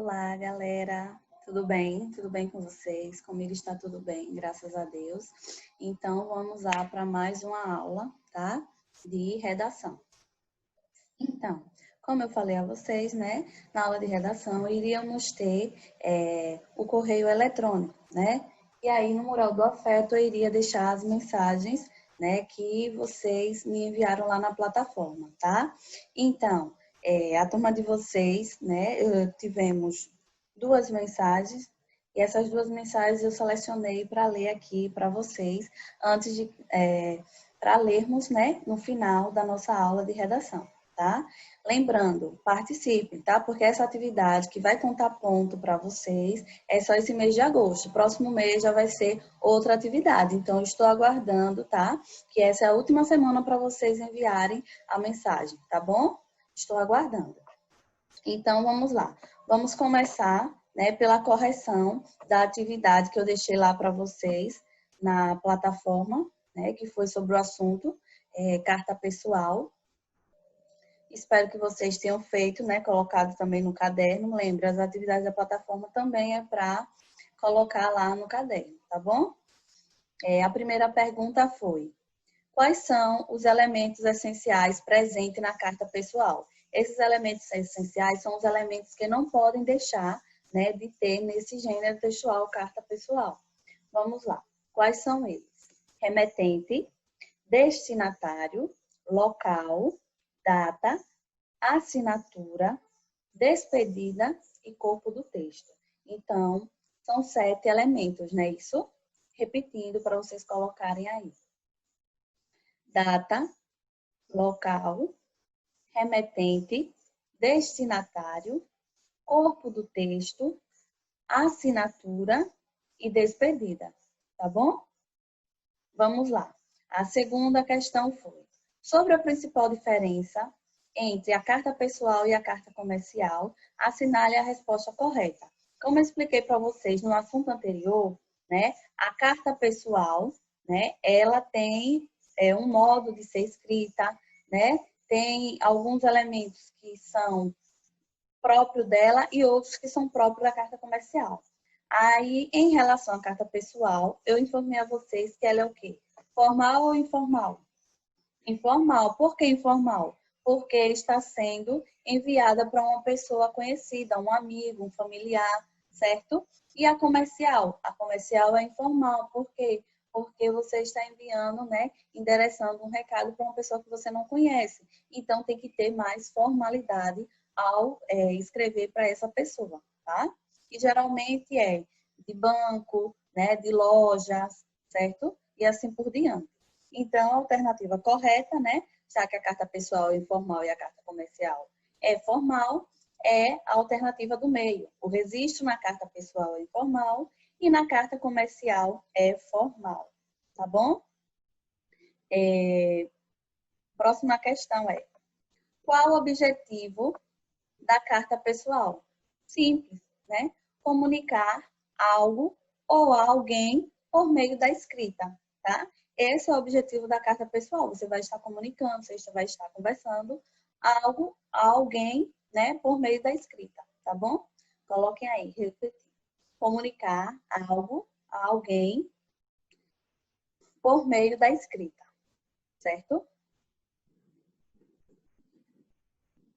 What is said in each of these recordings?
Olá, galera. Tudo bem? Tudo bem com vocês? Comigo está tudo bem, graças a Deus. Então, vamos lá para mais uma aula, tá? De redação. Então, como eu falei a vocês, né? Na aula de redação, iríamos ter o correio eletrônico, né? E aí, no Mural do Afeto, eu iria deixar as mensagens, né? Que vocês me enviaram lá na plataforma, tá? Então, a turma de vocês, né? Tivemos 2 mensagens. E essas 2 mensagens eu selecionei para ler aqui para vocês, antes de para lermos, né? No final da nossa aula de redação. Tá? Lembrando, participem, tá? Porque essa atividade que vai contar ponto para vocês é só esse mês de agosto. Próximo mês já vai ser outra atividade. Então, estou aguardando, tá? Que essa é a última semana para vocês enviarem a mensagem, tá bom? Estou aguardando. Então, vamos lá. Vamos começar, né, pela correção da atividade que eu deixei lá para vocês na plataforma, né, que foi sobre o assunto carta pessoal. Espero que vocês tenham feito, né? Colocado também no caderno. Lembre, as atividades da plataforma também é para colocar lá no caderno, tá bom? A primeira pergunta foi: quais são os elementos essenciais presentes na carta pessoal? Esses elementos essenciais são os elementos que não podem deixar, né, de ter nesse gênero textual, carta pessoal. Vamos lá. Quais são eles? Remetente, destinatário, local, data, assinatura, despedida e corpo do texto. Então, são 7 elementos, não é isso? Repetindo para vocês colocarem aí. Data, local, remetente, destinatário, corpo do texto, assinatura e despedida. Tá bom? Vamos lá. A segunda questão foi: sobre a principal diferença entre a carta pessoal e a carta comercial, assinale a resposta correta. Como eu expliquei para vocês no assunto anterior, né, a carta pessoal, né, ela tem um modo de ser escrita, né, tem alguns elementos que são próprios dela e outros que são próprios da carta comercial. Aí, em relação à carta pessoal, eu informei a vocês que ela é o quê? Formal ou informal? Informal. Por que informal? Porque está sendo enviada para uma pessoa conhecida, um amigo, um familiar, certo? E a comercial? A comercial é informal. Por quê? Porque você está enviando, né, endereçando um recado para uma pessoa que você não conhece. Então, tem que ter mais formalidade ao escrever para essa pessoa, tá? E geralmente é de banco, né, de lojas, certo? E assim por diante. Então, a alternativa correta, né, já que a carta pessoal é informal e a carta comercial é formal, é a alternativa do meio. O registro na carta pessoal é informal e na carta comercial é formal, tá bom? Próxima questão é: qual o objetivo da carta pessoal? Simples, né? Comunicar algo ou alguém por meio da escrita, tá? Esse é o objetivo da carta pessoal. Você vai estar comunicando, você vai estar conversando algo a alguém, né, por meio da escrita, tá bom? Coloquem aí, repetir. Comunicar algo a alguém por meio da escrita, certo?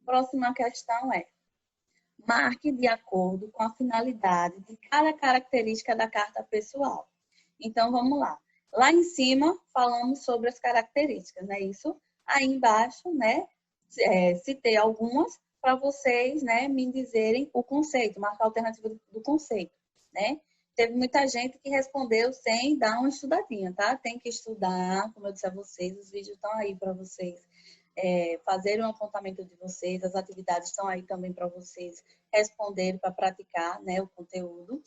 Próxima questão é: marque de acordo com a finalidade de cada característica da carta pessoal. Então, vamos lá. Lá em cima, falamos sobre as características, não é isso? Aí embaixo, né, citei algumas para vocês, né, me dizerem o conceito, marcar a alternativa do conceito, né? Teve muita gente que respondeu sem dar uma estudadinha, tá? Tem que estudar, como eu disse a vocês, os vídeos estão aí para vocês fazerem um apontamento de vocês, as atividades estão aí também para vocês responderem, para praticar, né, o conteúdo.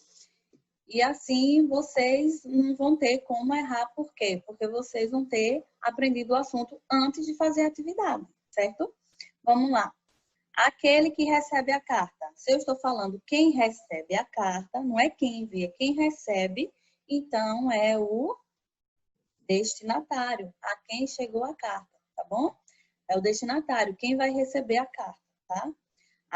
E assim vocês não vão ter como errar, por quê? Porque vocês vão ter aprendido o assunto antes de fazer a atividade, certo? Vamos lá. Aquele que recebe a carta. Se eu estou falando quem recebe a carta, não é quem envia, quem recebe, então é o destinatário, a quem chegou a carta, tá bom? É o destinatário, quem vai receber a carta, tá?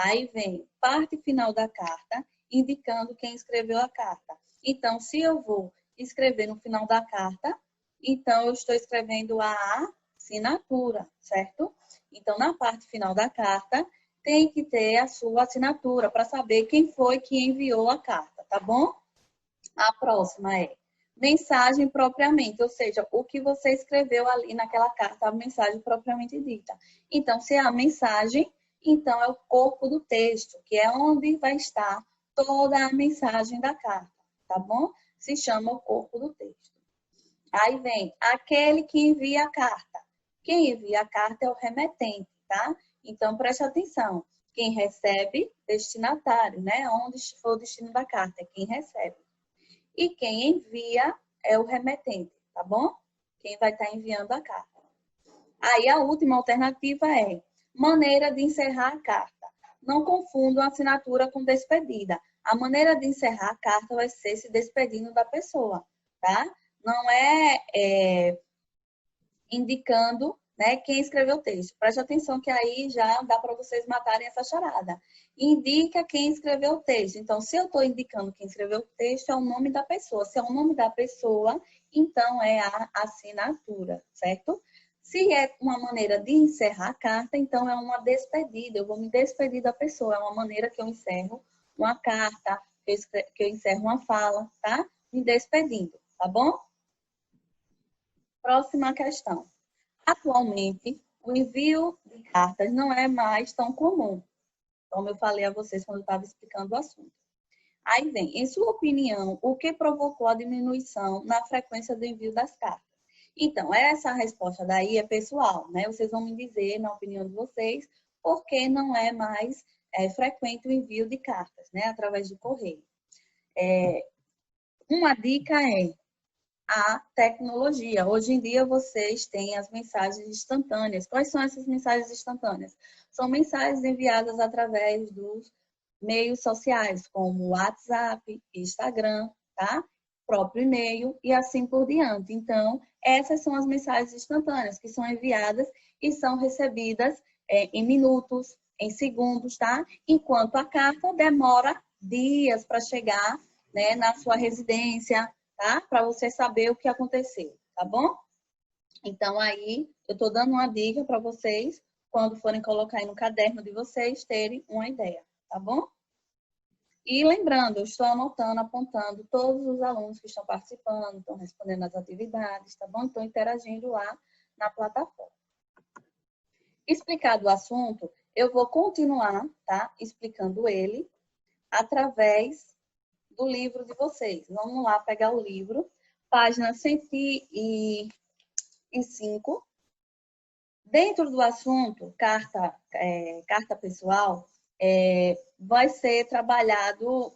Aí vem parte final da carta, indicando quem escreveu a carta. Então, se eu vou escrever no final da carta, então eu estou escrevendo a assinatura, certo? Então, na parte final da carta, tem que ter a sua assinatura para saber quem foi que enviou a carta, tá bom? A próxima é mensagem propriamente, ou seja, o que você escreveu ali naquela carta, a mensagem propriamente dita. Então, se é a mensagem, então é o corpo do texto, que é onde vai estar toda a mensagem da carta, tá bom? Se chama o corpo do texto. Aí vem aquele que envia a carta. Quem envia a carta é o remetente, tá? Então, preste atenção. Quem recebe, destinatário, né? Onde for o destino da carta, é quem recebe. E quem envia é o remetente, tá bom? Quem vai estar enviando a carta. Aí a última alternativa é maneira de encerrar a carta. Não confundam assinatura com despedida. A maneira de encerrar a carta vai ser se despedindo da pessoa, tá? Não é indicando, né, quem escreveu o texto. Preste atenção que aí já dá para vocês matarem essa charada. Indica quem escreveu o texto. Então, se eu estou indicando quem escreveu o texto, é o nome da pessoa. Se é o nome da pessoa, então é a assinatura, certo? Se é uma maneira de encerrar a carta, então é uma despedida. Eu vou me despedir da pessoa. É uma maneira que eu encerro uma carta, que eu encerro uma fala, tá? Me despedindo, tá bom? Próxima questão. Atualmente, o envio de cartas não é mais tão comum, como eu falei a vocês quando eu estava explicando o assunto. Aí vem, em sua opinião, o que provocou a diminuição na frequência do envio das cartas? Então, essa resposta daí é pessoal, né? Vocês vão me dizer, na opinião de vocês, por que não é mais frequente o envio de cartas, né? Através do correio. Uma dica é a tecnologia. Hoje em dia vocês têm as mensagens instantâneas. Quais são essas mensagens instantâneas? São mensagens enviadas através dos meios sociais, como WhatsApp, Instagram, tá? Próprio e-mail e assim por diante. Então, essas são as mensagens instantâneas que são enviadas e são recebidas em minutos, em segundos, tá? Enquanto a carta demora dias para chegar, né, na sua residência, tá? Para você saber o que aconteceu, tá bom? Então, aí, eu estou dando uma dica para vocês, quando forem colocar aí no caderno de vocês, terem uma ideia, tá bom? E lembrando, eu estou anotando, apontando todos os alunos que estão participando, estão respondendo as atividades, tá bom? Estão interagindo lá na plataforma. Explicado o assunto, eu vou continuar, tá? Explicando ele através do livro de vocês. Vamos lá pegar o livro, página 105. Dentro do assunto, carta pessoal, vai ser trabalhado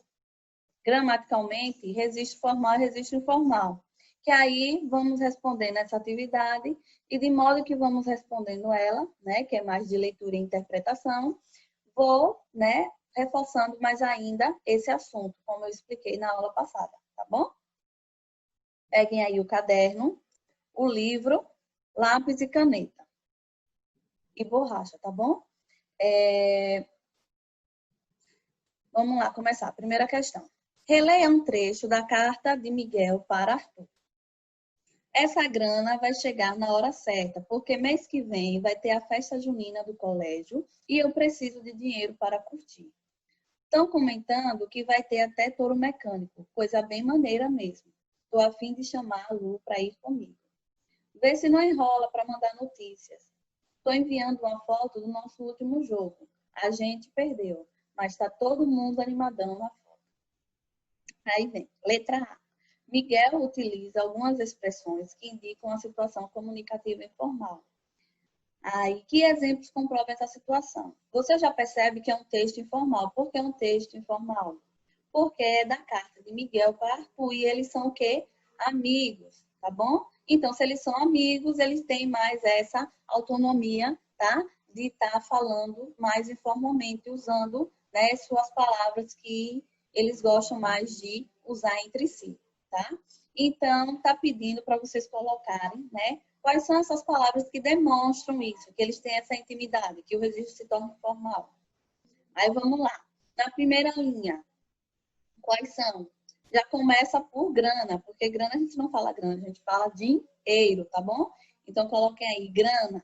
gramaticalmente registro formal e registro informal. Que aí vamos respondendo essa atividade e de modo que vamos respondendo ela, né, que é mais de leitura e interpretação, vou, né, reforçando mais ainda esse assunto, como eu expliquei na aula passada, tá bom? Peguem aí o caderno, o livro, lápis e caneta. E borracha, tá bom? Vamos lá começar. Primeira questão. Releia um trecho da carta de Miguel para Arthur. Essa grana vai chegar na hora certa, porque mês que vem vai ter a festa junina do colégio e eu preciso de dinheiro para curtir. Estão comentando que vai ter até touro mecânico, coisa bem maneira mesmo. Estou a fim de chamar a Lu para ir comigo. Vê se não enrola para mandar notícias. Estou enviando uma foto do nosso último jogo. A gente perdeu, mas está todo mundo animadão na foto. Aí vem, letra A. Miguel utiliza algumas expressões que indicam a situação comunicativa informal. Aí, que exemplos comprovam essa situação? Você já percebe que é um texto informal. Por que é um texto informal? Porque é da carta de Miguel para Arthur e eles são o quê? Amigos, tá bom? Então, se eles são amigos, eles têm mais essa autonomia, tá? De estar falando mais informalmente, usando, né, suas palavras que eles gostam mais de usar entre si, tá? Então, tá pedindo para vocês colocarem, né? Quais são essas palavras que demonstram isso, que eles têm essa intimidade, que o registro se torna formal? Aí vamos lá. Na primeira linha, quais são? Já começa por grana, porque grana a gente não fala grana, a gente fala dinheiro, tá bom? Então coloquem aí grana.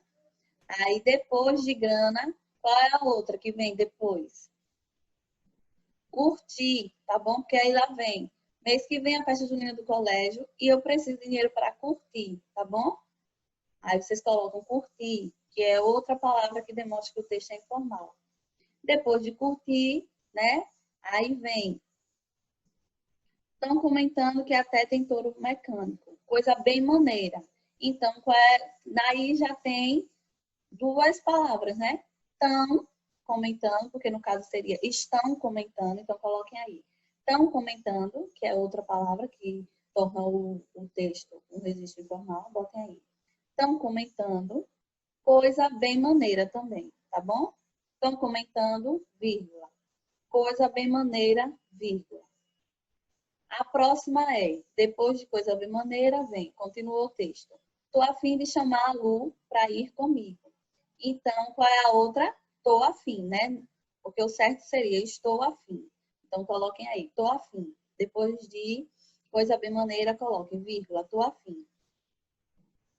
Aí depois de grana, qual é a outra que vem depois? Curtir, tá bom? Porque aí lá vem. Mês que vem a festa junina do colégio e eu preciso de dinheiro para curtir, tá bom? Aí vocês colocam curtir, que é outra palavra que demonstra que o texto é informal. Depois de curtir, né? Aí vem. Estão comentando que até tem touro mecânico. Coisa bem maneira. Então, daí já tem duas palavras, né? Estão comentando, porque no caso seria estão comentando, então coloquem aí. Estão comentando, que é outra palavra que torna o texto um registro informal, botem aí. Estão comentando, coisa bem maneira também, tá bom? Estão comentando, vírgula. Coisa bem maneira, vírgula. A próxima é, depois de coisa bem maneira, vem, continua o texto. Estou a fim de chamar a Lu para ir comigo. Então, qual é a outra? Estou a fim, né? Porque o certo seria estou a fim. Então, coloquem aí, estou a fim. Depois de coisa bem maneira, coloquem vírgula, estou a fim.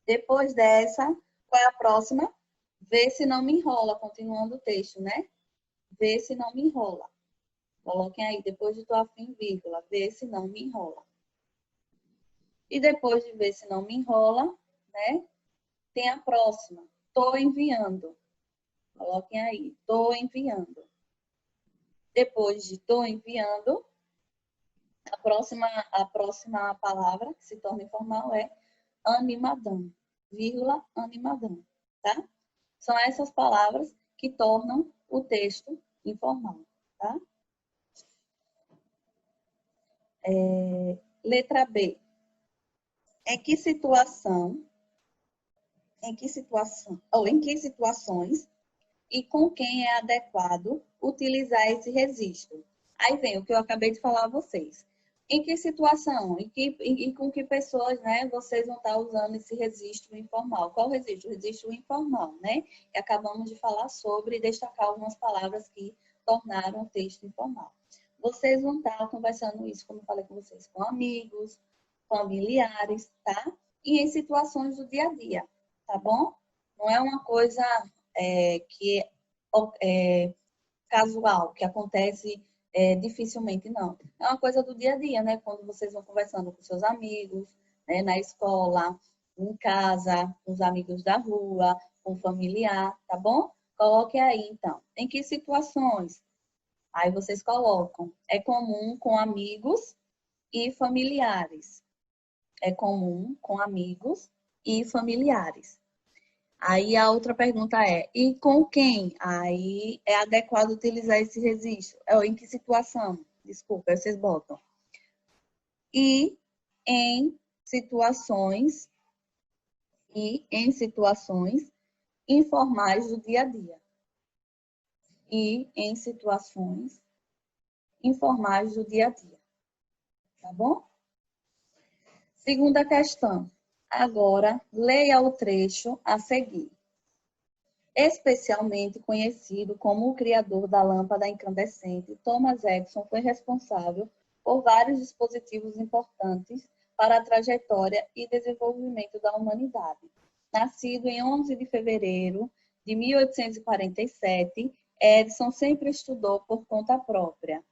Depois dessa, qual é a próxima? Vê se não me enrola, continuando o texto, né? Vê se não me enrola. Coloquem aí, depois de tô afim, vírgula, vê se não me enrola. E depois de ver se não me enrola, né? Tem a próxima. Tô enviando. Coloquem aí, tô enviando. Depois de tô enviando, a próxima palavra que se torna informal é animadão, vírgula, animadão, tá? São essas palavras que tornam o texto informal, tá? Letra B. Em que situações e com quem é adequado utilizar esse registro? Aí vem o que eu acabei de falar a vocês. Em que situação e com que pessoas, né, vocês vão estar usando esse registro informal? Qual registro? O registro informal, né? E acabamos de falar sobre e destacar algumas palavras que tornaram o texto informal. Vocês vão estar conversando isso, como eu falei com vocês, com amigos, familiares, tá? E em situações do dia a dia, tá bom? Não é uma coisa que é casual, que acontece dificilmente, não. É uma coisa do dia a dia, né? Quando vocês vão conversando com seus amigos, né? Na escola, em casa, com os amigos da rua, com o familiar, tá bom? Coloque aí, então. Em que situações? Aí vocês colocam. É comum com amigos e familiares. É comum com amigos e familiares. Aí a outra pergunta é, e com quem? Aí é adequado utilizar esse registro? Em que situação? Desculpa, vocês botam. E em situações informais do dia a dia. E em situações informais do dia a dia. Tá bom? Segunda questão. Agora, leia o trecho a seguir. Especialmente conhecido como o criador da lâmpada incandescente, Thomas Edison foi responsável por vários dispositivos importantes para a trajetória e desenvolvimento da humanidade. Nascido em 11 de fevereiro de 1847, Edison sempre estudou por conta própria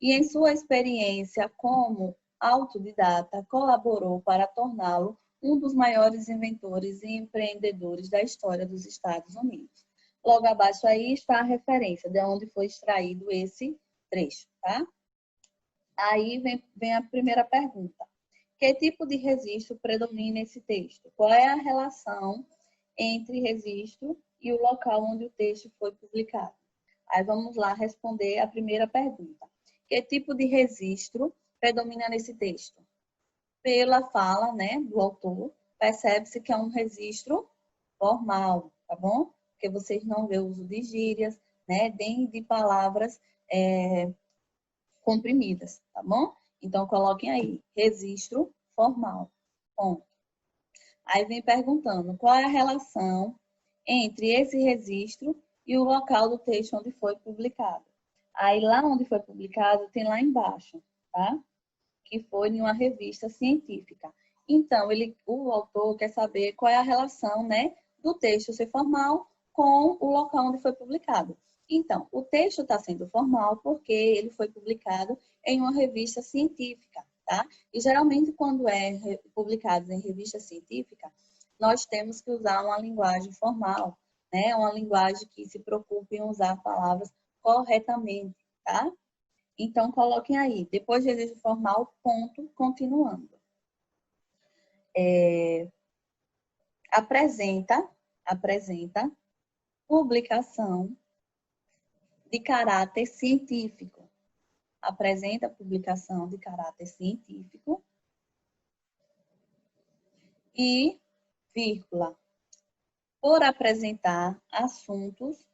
e, em sua experiência como autodidata, colaborou para torná-lo um dos maiores inventores e empreendedores da história dos Estados Unidos. Logo abaixo aí está a referência de onde foi extraído esse trecho, tá? Aí vem a primeira pergunta. Que tipo de registro predomina nesse texto? Qual é a relação entre registro e o local onde o texto foi publicado? Aí vamos lá responder a primeira pergunta. Que tipo de registro predomina nesse texto? Pela fala, né, do autor, percebe-se que é um registro formal, tá bom? Porque vocês não vê o uso de gírias, né, nem de palavras comprimidas, tá bom? Então, coloquem aí, registro formal. Ponto. Aí vem perguntando, qual é a relação entre esse registro e o local do texto onde foi publicado? Aí lá onde foi publicado, tem lá embaixo, tá? Que foi em uma revista científica. Então, o autor quer saber qual é a relação, né, do texto ser formal com o local onde foi publicado. Então, o texto está sendo formal porque ele foi publicado em uma revista científica, tá? E geralmente, quando é publicado em revista científica, nós temos que usar uma linguagem formal, né? Uma linguagem que se preocupe em usar palavras corretamente, tá? Então, coloquem aí, depois de registro formal, ponto, continuando. Apresenta publicação de caráter científico. Apresenta publicação de caráter científico e, vírgula, por apresentar assuntos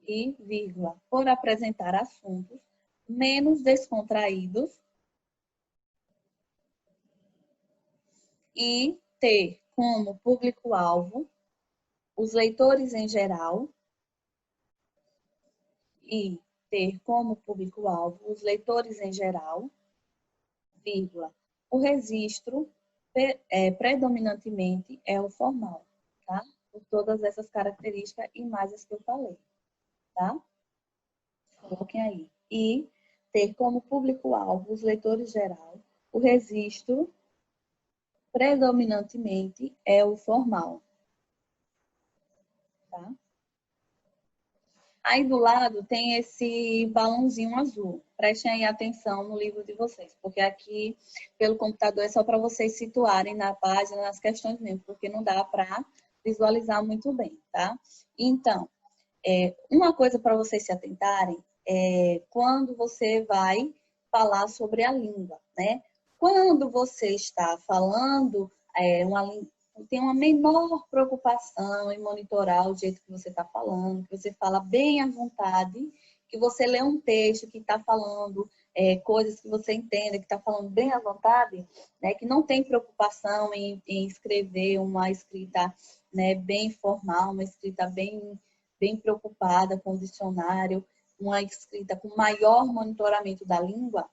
e, vírgula, por apresentar assuntos menos descontraídos e ter como público-alvo os leitores em geral e ter como público-alvo os leitores em geral, vírgula, o registro predominantemente é o formal, tá? Por todas essas características e mais as que eu falei, tá? Coloquem aí. E ter como público-alvo os leitores geral, o registro predominantemente é o formal, tá? Aí do lado tem esse balãozinho azul. Prestem aí atenção no livro de vocês, porque aqui pelo computador é só para vocês situarem na página, nas questões mesmo, porque não dá para visualizar muito bem, tá? Então, uma coisa para vocês se atentarem é quando você vai falar sobre a língua, né? Quando você está falando tem uma menor preocupação em monitorar o jeito que você está falando, que você fala bem à vontade, que você lê um texto que está falando coisas que você entende, que está falando bem à vontade, né? Que não tem preocupação em escrever uma escrita, né, bem formal, uma escrita bem preocupada com o dicionário, uma escrita com maior monitoramento da língua,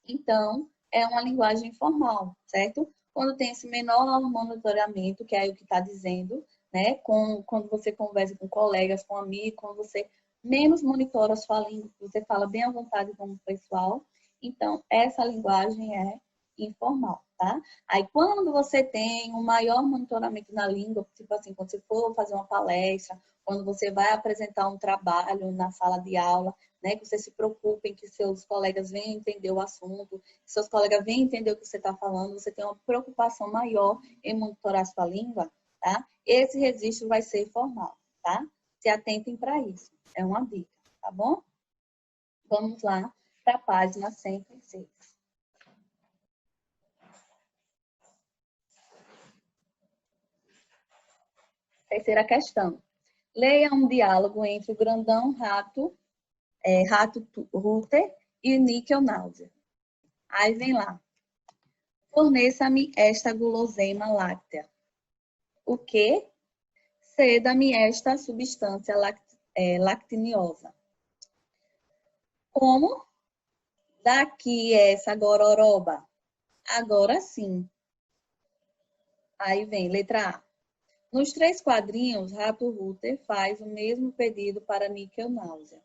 então é uma linguagem informal, certo? Quando tem esse menor monitoramento, que é o que está dizendo, né? Quando você conversa com colegas, com amigos, quando você menos monitora a sua língua, você fala bem à vontade com o pessoal, então essa linguagem é informal, tá? Aí quando você tem um maior monitoramento na língua, tipo assim, quando você for fazer uma palestra, quando você vai apresentar um trabalho na sala de aula, né, que você se preocupe em que seus colegas venham entender o assunto, que seus colegas venham entender o que você está falando, você tem uma preocupação maior em monitorar a sua língua, tá? Esse registro vai ser formal, tá? Se atentem para isso, é uma dica, tá bom? Vamos lá para a página 106. Terceira questão. Leia um diálogo entre o grandão rato Rooter e Níquel Náusea. Aí vem lá. Forneça-me esta guloseima láctea. O quê? Ceda-me esta substância lactiniosa. Como? Daqui essa gororoba. Agora sim. Aí vem, letra A. Nos 3 quadrinhos, Rato Rooter faz o mesmo pedido para Níquel Náusea.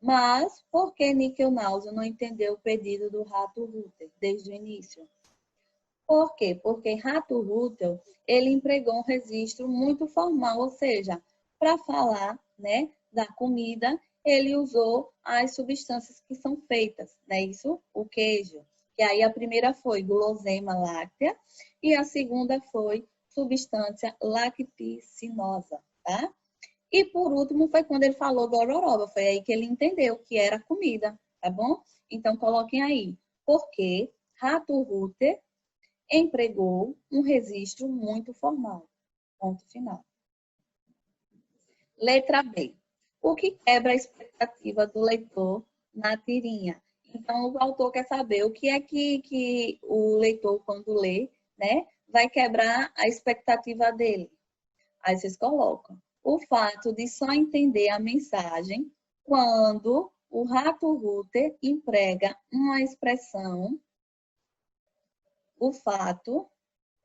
Mas por que Níquel Náusea não entendeu o pedido do Rato Rooter desde o início? Por quê? Porque Rato Rooter, ele empregou um registro muito formal, ou seja, para falar, né, da comida, ele usou as substâncias que são feitas, né? Isso, o queijo. E aí a primeira foi guloseima láctea e a segunda foi substância lacticinosa, tá? E por último foi quando ele falou gororoba, foi aí que ele entendeu que era comida, tá bom? Então coloquem aí, porque Rato Rooter empregou um registro muito formal. Ponto final. Letra B. O que quebra a expectativa do leitor na tirinha? Então, o autor quer saber o que é que o leitor, quando lê, né, vai quebrar a expectativa dele. Aí vocês colocam. O fato de só entender a mensagem quando o rato Rooter emprega uma expressão, o fato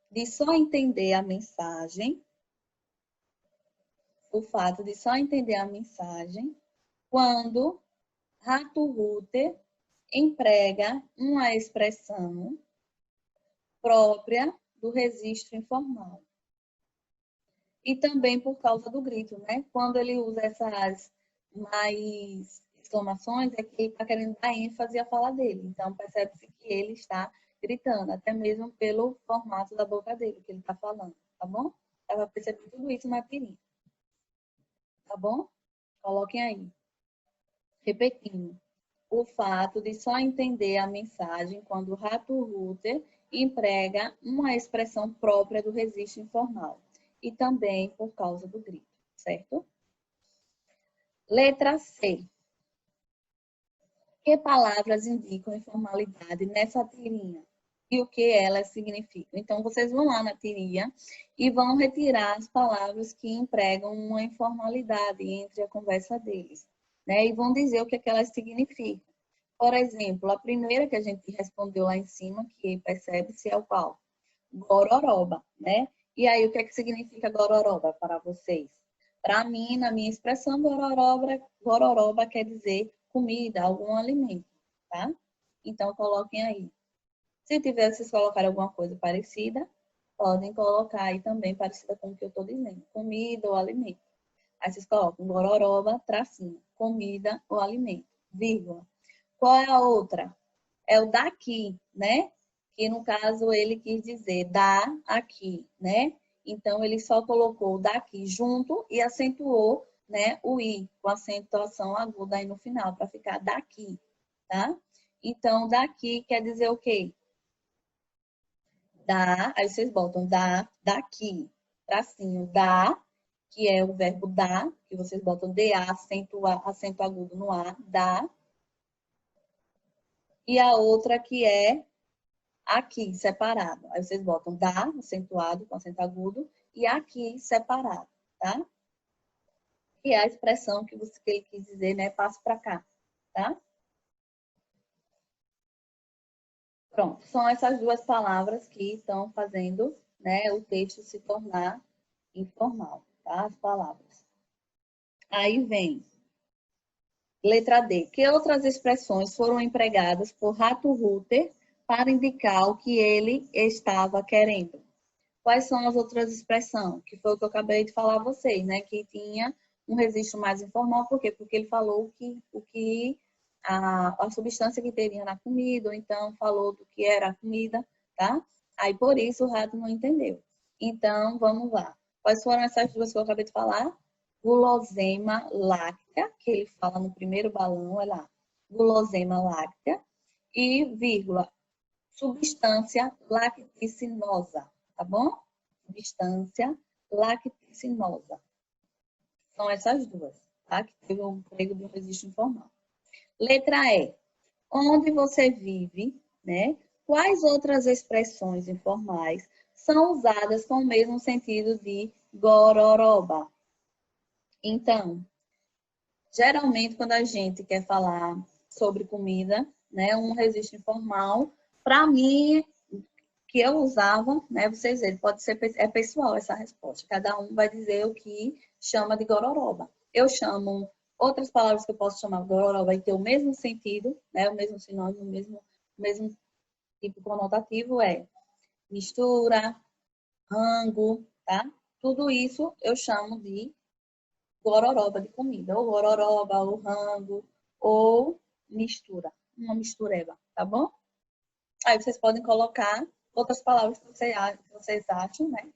de só entender a mensagem, quando rato Rooter emprega uma expressão própria do registro informal. E também por causa do grito, né? Quando ele usa essas mais exclamações, é que ele está querendo dar ênfase à fala dele. Então, percebe-se que ele está gritando, até mesmo pelo formato da boca dele, que ele está falando, tá bom? Dá para perceber tudo isso na tirinha. Tá bom? Coloquem aí. Repetindo. O fato de só entender a mensagem quando o rato Rooter emprega uma expressão própria do registro informal. E também por causa do grito, certo? Letra C. Que palavras indicam informalidade nessa tirinha? E o que elas significam? Então, vocês vão lá na tirinha e vão retirar as palavras que empregam uma informalidade entre a conversa deles, né? E vão dizer o que elas significam. Por exemplo, a primeira que a gente respondeu lá em cima, que percebe-se é o qual? Gororoba, né? E aí, o que significa gororoba para vocês? Para mim, na minha expressão, gororoba quer dizer comida, algum alimento, tá? Então, coloquem aí. Se tiver, vocês colocarem alguma coisa parecida, podem colocar aí também, parecida com o que eu estou dizendo. Comida ou alimento. Aí vocês colocam gororoba, tracinho. Comida ou alimento, vírgula. Qual é a outra? É o daqui, né? Que no caso ele quis dizer dá aqui, né? Então ele só colocou o daqui junto e acentuou, né, o i com acentuação aguda aí no final para ficar daqui, tá? Então daqui quer dizer o quê? Dá, aí vocês botam dá, daqui, tracinho, dá, que é o verbo dar, que vocês botam DA, acento agudo no A, dá. E a outra que é aqui, separado. Aí vocês botam dá, acentuado, com acento agudo, e aqui, separado, tá? E é a expressão que ele quis dizer, né? Passo para cá, tá? Pronto, são essas duas palavras que estão fazendo, né, o texto se tornar informal, tá? As palavras. Aí vem letra D. Que outras expressões foram empregadas por Rato Rooter para indicar o que ele estava querendo? Quais são as outras expressões? Que foi o que eu acabei de falar a vocês, né? Que tinha um registro mais informal, por quê? Porque ele falou a substância que teria na comida, ou então falou do que era a comida, tá? Aí por isso o rato não entendeu. Então, vamos lá. Quais foram essas duas que eu acabei de falar? Gulosema láctea, que ele fala no primeiro balão, olha lá. Gulosema láctea e vírgula, substância lacticinosa, tá bom? Substância lacticinosa. São essas duas, tá? Que teve um emprego do registro informal. Letra E. Onde você vive, né? Quais outras expressões informais são usadas com o mesmo sentido de gororoba? Então, geralmente quando a gente quer falar sobre comida, né, um registro informal, para mim que eu usava, né, vocês verem, pode ser pessoal essa resposta. Cada um vai dizer o que chama de gororoba. Eu chamo outras palavras que eu posso chamar de gororoba e ter o mesmo sentido, né, o mesmo sinônimo, o mesmo tipo conotativo é mistura, rango, tá? Tudo isso eu chamo de gororoba de comida, ou gororoba, ou rango, ou mistura, uma mistureba, tá bom? Aí vocês podem colocar outras palavras que vocês acham, né?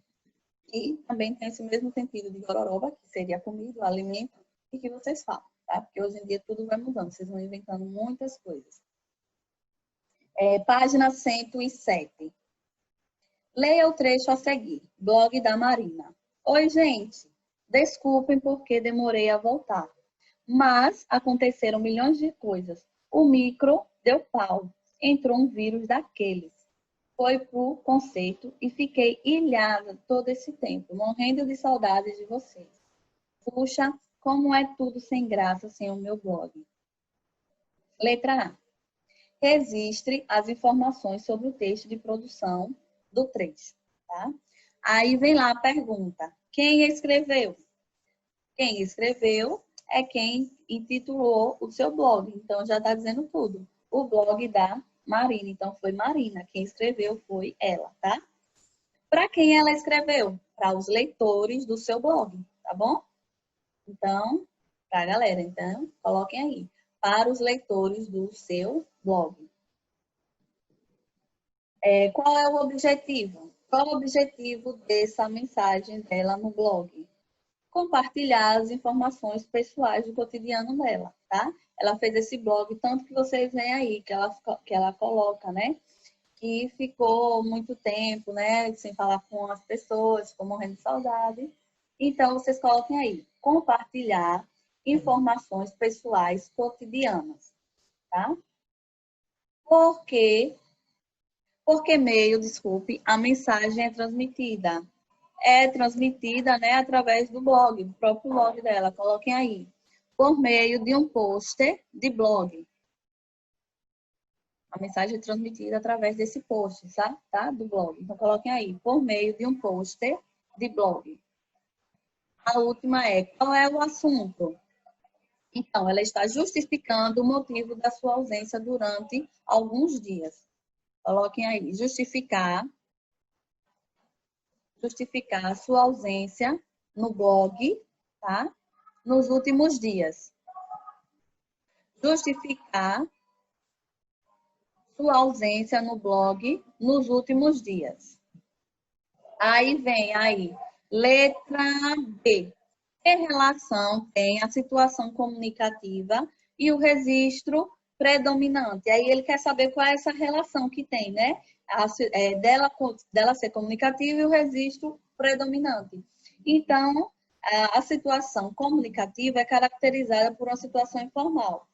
E também tem esse mesmo sentido de gororoba, que seria comida, alimento, e que vocês falam, tá? Porque hoje em dia tudo vai mudando, vocês vão inventando muitas coisas. Página 107. Leia o trecho a seguir. Blog da Marina. Oi, gente. Desculpem porque demorei a voltar. Mas aconteceram milhões de coisas. O micro deu pau. Entrou um vírus daqueles. Foi pro concerto e fiquei ilhada todo esse tempo, morrendo de saudades de vocês. Puxa, Como é tudo sem graça sem o meu blog? Letra A. Registre as informações sobre o texto de produção do trecho, tá? Aí vem lá a pergunta: quem escreveu? Quem escreveu é quem intitulou o seu blog. Então, já está dizendo tudo. O blog da Marina. Então, foi Marina. Quem escreveu foi ela, tá? Para quem ela escreveu? Para os leitores do seu blog, tá bom? Então, para a galera. Então, coloquem aí. Para os leitores do seu blog. Qual é o objetivo? Qual o objetivo dessa mensagem dela no blog? Compartilhar as informações pessoais do cotidiano dela, tá? Ela fez esse blog, tanto que vocês veem aí, que ela coloca, né? Que ficou muito tempo, né? Sem falar com as pessoas, ficou morrendo de saudade. Então, vocês coloquem aí, compartilhar informações pessoais cotidianas, tá? Por que meio, desculpe, a mensagem é transmitida? É transmitida, né, através do blog, do próprio blog dela. Coloquem aí. Por meio de um pôster de blog. A mensagem é transmitida através desse post, tá? Do blog. Então, coloquem aí. Por meio de um pôster de blog. A última é, qual é o assunto? Então, ela está justificando o motivo da sua ausência durante alguns dias. Coloquem aí. Justificar a sua ausência no blog, tá? Nos últimos dias. Justificar sua ausência no blog nos últimos dias. Aí vem aí, letra B. Que relação tem a situação comunicativa e o registro predominante? Aí ele quer saber qual é essa relação que tem, né? Dela ser comunicativa e o registro predominante. Então, a situação comunicativa é caracterizada por uma situação informal.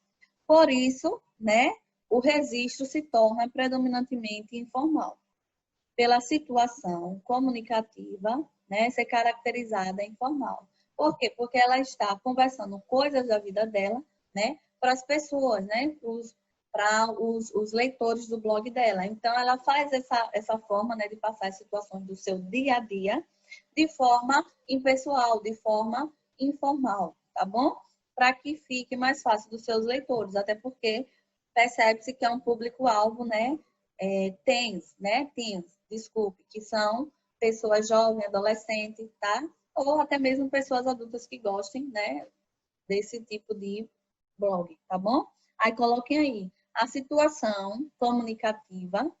Por isso, né, o registro se torna predominantemente informal. Pela situação comunicativa, né, ser caracterizada informal. Por quê? Porque ela está conversando coisas da vida dela, né, para as pessoas, né, para os leitores do blog dela. Então, ela faz essa forma, né, de passar as situações do seu dia a dia de forma impessoal, de forma informal, tá bom? Para que fique mais fácil dos seus leitores, até porque percebe-se que é um público-alvo, né? Teens, desculpe, que são pessoas jovens, adolescentes, tá? Ou até mesmo pessoas adultas que gostem, né? Desse tipo de blog, tá bom? Aí coloquem aí, a situação comunicativa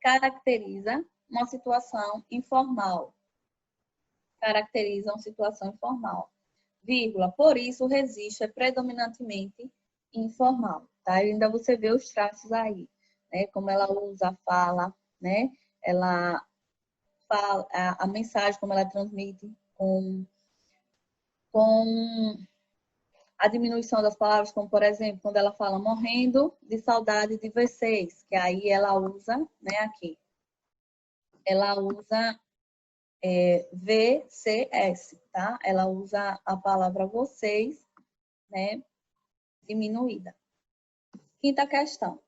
caracteriza uma situação informal. Caracteriza uma situação informal. Vírgula, por isso o registro é predominantemente informal, tá? Ainda você vê os traços aí, né? Como ela usa a fala, né? Ela fala, a mensagem, como ela transmite com a diminuição das palavras, como por exemplo, quando ela fala morrendo de saudade de vocês, que aí ela usa, né, aqui. Ela usa VCS, tá? Ela usa a palavra vocês, né, diminuída. Quinta questão.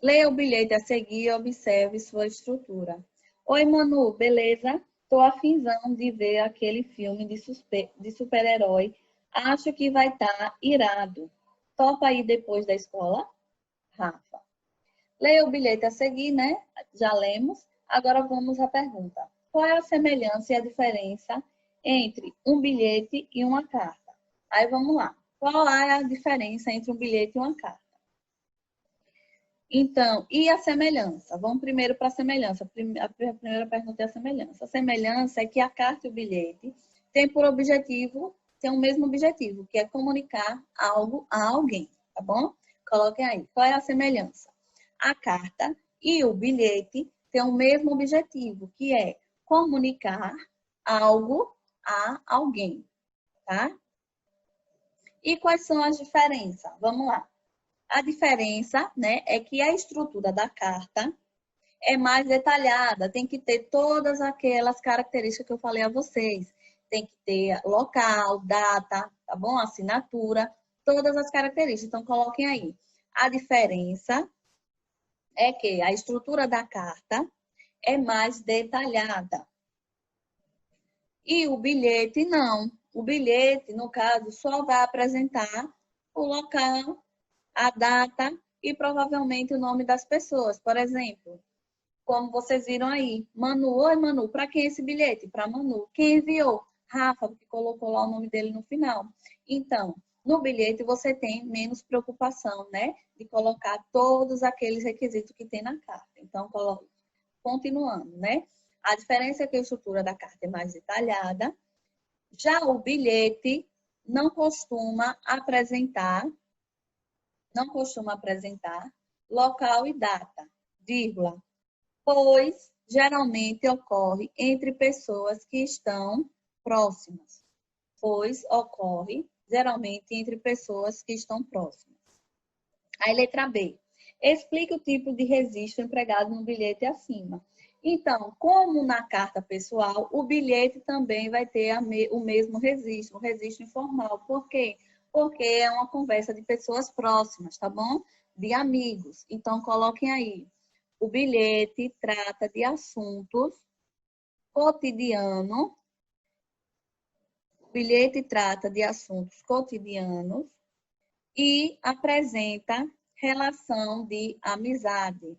Leia o bilhete a seguir e observe sua estrutura. Oi, Manu, beleza? Tô afinzão de ver aquele filme de super-herói. Acho que vai estar irado. Topa aí depois da escola? Rafa. Leia o bilhete a seguir, né? Já lemos. Agora vamos à pergunta. Qual é a semelhança e a diferença entre um bilhete e uma carta? Aí vamos lá. Qual é a diferença entre um bilhete e uma carta? Então, e a semelhança? Vamos primeiro para a semelhança. A primeira pergunta é a semelhança. A semelhança é que a carta e o bilhete têm por objetivo, têm o mesmo objetivo, que é comunicar algo a alguém, tá bom? Coloquem aí. Qual é a semelhança? A carta e o bilhete têm o mesmo objetivo, que é comunicar algo a alguém, tá? E quais são as diferenças? Vamos lá. A diferença, né, é que a estrutura da carta é mais detalhada, tem que ter todas aquelas características que eu falei a vocês. tem que ter local, data, tá bom? Assinatura, todas as características. Então, coloquem aí. A diferença é que a estrutura da carta é mais detalhada. E o bilhete, não. O bilhete, no caso, só vai apresentar o local, a data e provavelmente o nome das pessoas. Por exemplo, como vocês viram aí, Manu. Oi, Manu, para quem é esse bilhete? Para Manu. Quem enviou? Rafa, que colocou lá o nome dele no final. Então, no bilhete você tem menos preocupação, né? De colocar todos aqueles requisitos que tem na carta. Então, continuando, né? A diferença é que a estrutura da carta é mais detalhada. Já o bilhete não costuma apresentar local e data, vírgula, pois geralmente ocorre entre pessoas que estão próximas. Pois ocorre geralmente entre pessoas que estão próximas. Aí, letra B. Explique o tipo de registro empregado no bilhete acima. Então, como na carta pessoal, o bilhete também vai ter o mesmo registro, o registro informal. Por quê? Porque é uma conversa de pessoas próximas, tá bom? De amigos. Então, coloquem aí. O bilhete trata de assuntos cotidianos. O bilhete trata de assuntos cotidianos e apresenta relação de amizade.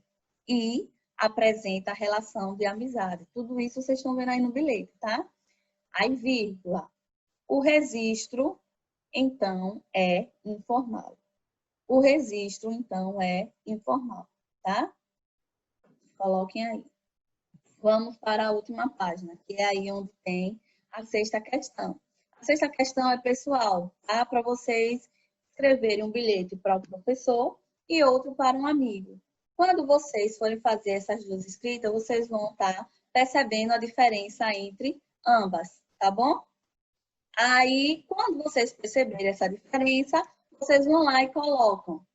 Tudo isso vocês estão vendo aí no bilhete, tá? Aí, vírgula. O registro, então, é informal. Tá? Coloquem aí. Vamos para a última página, que é aí onde tem a sexta questão. A sexta questão é pessoal, tá? Para vocês escreverem um bilhete para o professor e outro para um amigo. Quando vocês forem fazer essas duas escritas, vocês vão estar percebendo a diferença entre ambas, tá bom? Aí, quando vocês perceberem essa diferença, vocês vão lá e colocam.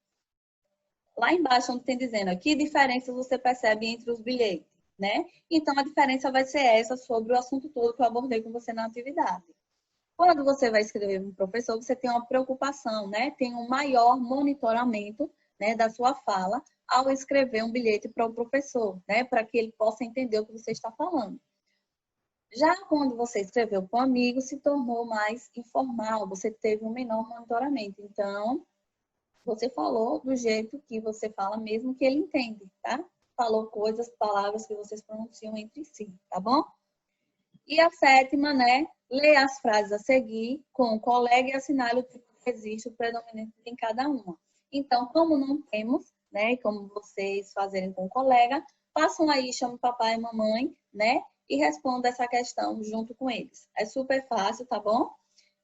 Lá embaixo, onde tem dizendo aqui, diferenças você percebe entre os bilhetes, né? Então, a diferença vai ser essa sobre o assunto todo que eu abordei com você na atividade. Quando você vai escrever para um professor, você tem uma preocupação, né? Tem um maior monitoramento, né, da sua fala ao escrever um bilhete para o professor, né? Para que ele possa entender o que você está falando. Já quando você escreveu para um amigo, se tornou mais informal, você teve um menor monitoramento. Então, você falou do jeito que você fala mesmo que ele entende, tá? Falou coisas, palavras que vocês pronunciam entre si, tá bom? E a sétima, né? Lê as frases a seguir com o colega e assinale o tipo de registro predominante em cada uma. Então, como não temos, né? Como vocês fazerem com o colega, façam aí, chamem papai e mamãe, né? E respondam essa questão junto com eles. É super fácil, tá bom?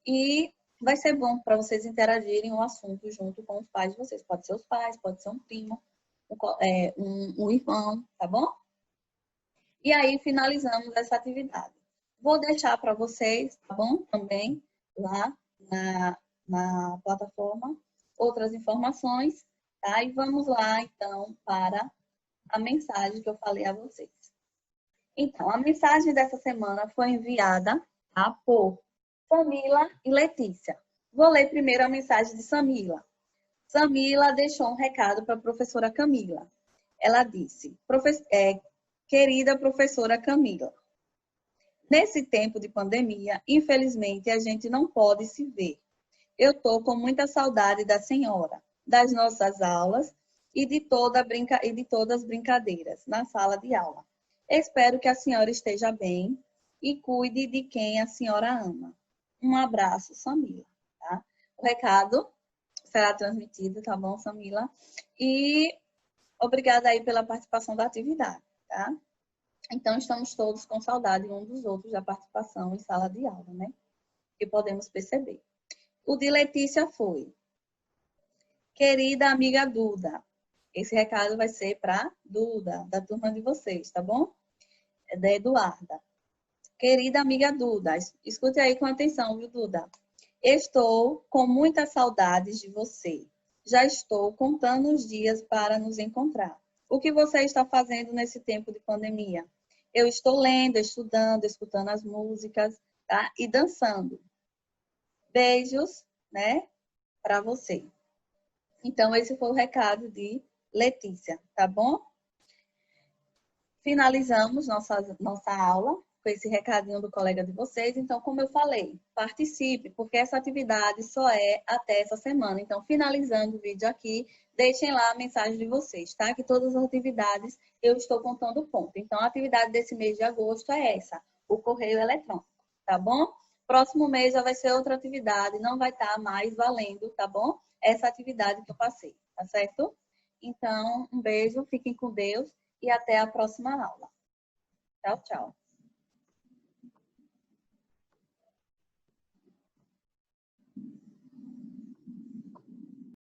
E vai ser bom para vocês interagirem o assunto junto com os pais de vocês. Pode ser os pais, pode ser um primo, um irmão, tá bom? E aí finalizamos essa atividade. Vou deixar para vocês, tá bom? Também lá na plataforma outras informações, tá? E vamos lá, então, para a mensagem que eu falei a vocês. Então, a mensagem dessa semana foi enviada, tá, por Samila e Letícia. Vou ler primeiro a mensagem de Samila. Samila deixou um recado para a professora Camila. Ela disse, querida professora Camila, nesse tempo de pandemia, infelizmente, a gente não pode se ver. Eu estou com muita saudade da senhora, das nossas aulas e de todas as brincadeiras na sala de aula. Espero que a senhora esteja bem e cuide de quem a senhora ama. Um abraço, Samila. Tá? O recado será transmitido, tá bom, Samila? E obrigada aí pela participação da atividade, tá? Então, estamos todos com saudade um dos outros da participação em sala de aula, né? Que podemos perceber. O de Letícia foi: querida amiga Duda. Esse recado vai ser para Duda, da turma de vocês, tá bom? É da Eduarda. Querida amiga Duda, escute aí com atenção, viu, Duda? Estou com muitas saudades de você. Já estou contando os dias para nos encontrar. O que você está fazendo nesse tempo de pandemia? Eu estou lendo, estudando, escutando as músicas tá? E dançando. Beijos, né, para você. Então, esse foi o recado de Letícia, tá bom? Finalizamos nossa aula com esse recadinho do colega de vocês. Então, como eu falei, participe, porque essa atividade só é até essa semana. Então, finalizando o vídeo aqui, deixem lá a mensagem de vocês, tá? Que todas as atividades eu estou contando o ponto. Então, a atividade desse mês de agosto é essa, o correio eletrônico, tá bom? Próximo mês já vai ser outra atividade, não vai estar mais valendo, tá bom? Essa atividade que eu passei, tá certo? Então, um beijo, fiquem com Deus e até a próxima aula. Tchau, tchau.